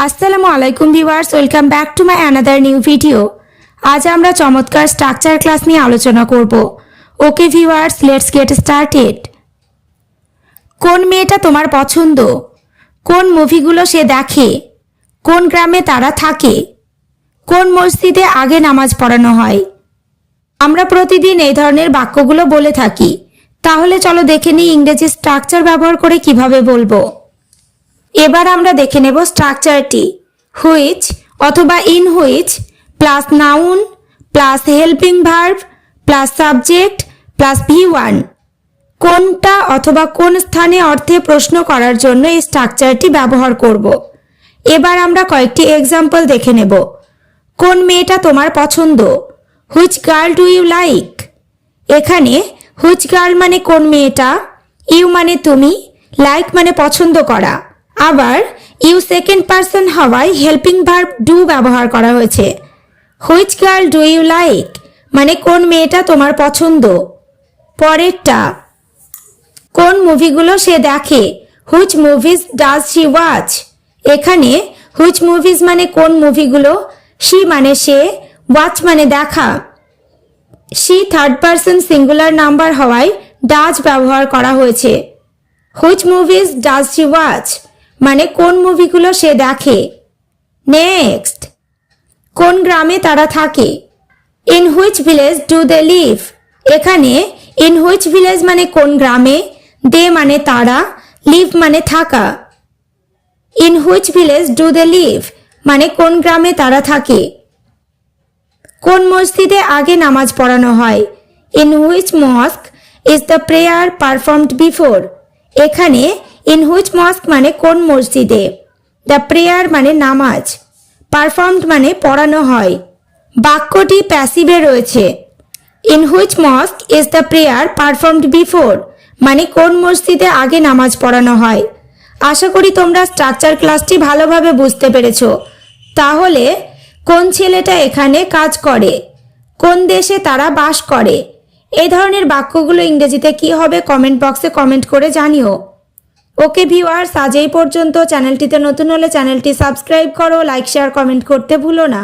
আসসালামু আলাইকুম viewers, welcome back to my another new video. আজ আমরা চমৎকার স্ট্রাকচার ক্লাস নিয়ে আলোচনা করব। Okay viewers, let's get started. কোন মেয়েটা তোমার পছন্দ? কোন মুভিগুলো সে দেখে? কোন গ্রামে তারা থাকে? কোন মসজিদে আগে নামাজ পড়ানো হয়? আমরা প্রতিদিন এই ধরনের বাক্যগুলো বলে থাকি। তাহলে চলো দেখে নিই ইংরেজি স্ট্রাকচার ব্যবহার করে কিভাবে বলবো। এবার আমরা দেখে নেব স্ট্রাকচারটি। হুইচ অথবা in which plus noun plus helping verb plus subject plus V1। কোনটা অথবা কোন স্থানে অর্থে প্রশ্ন করার জন্য এই স্ট্রাকচারটি ব্যবহার করব। এবার আমরা কয়েকটি এক্সাম্পল দেখে নেব। কোন মেয়েটা তোমার পছন্দ? Which girl do you like? এখানে হুইচ গার্ল মানে কোন মেয়েটা, ইউ মানে তুমি, লাইক মানে পছন্দ করা। আবার ইউ সেকেন্ড পারসন হওয়ায় হেল্পিং ভার্ব ডু ব্যবহার করা হয়েছে। Which girl do you like মানে কোন মেয়েটা তোমার পছন্দ। পরেরটা, কোন মুভিগুলো সে দেখে? Which movies does she watch? এখানে হুইচ মুভিজ মানে কোন মুভিগুলো, শি মানে সে, ওয়াচ মানে দেখা। She third person singular number হওয়ায় ডাজ ব্যবহার করা হয়েছে। Which movies does she watch মানে কোন মুভিগুলো সে দেখে। নেক্সট, কোন গ্রামে তারা থাকে? In which village do they live? এখানে ইন হুইচ ভিলেজ মানে কোন গ্রামে, দে মানে তারা, লিভ মানে থাকা। In which village do they live মানে কোন গ্রামে তারা থাকে। কোন মসজিদে আগে নামাজ পড়ানো হয়? In which mosque is the prayer performed before? এখানে ইন হুইচ মস্ক মানে কোন মসজিদে, দ্য প্রেয়ার মানে নামাজ, পারফর্মড মানে পড়ানো হয়। বাক্যটি প্যাসিভে রয়েছে। In which mosque is the prayer performed before মানে কোন মসজিদে আগে নামাজ পড়ানো হয়। আশা করি তোমরা স্ট্রাকচার ক্লাসটি ভালোভাবে বুঝতে পেরেছো। তাহলে কোন ছেলেটা এখানে কাজ করে? কোন দেশে তারা বাস করে? এই ধরনের বাক্যগুলো ইংরেজিতে কি হবে কমেন্ট বক্সে কমেন্ট করে জানিও। ওকে ভিউয়ার্স, আজ এই পর্যন্ত। চ্যানেলটিতে নতুন হলে চ্যানেলটি সাবস্ক্রাইব করো, লাইক শেয়ার কমেন্ট করতে ভুলো না।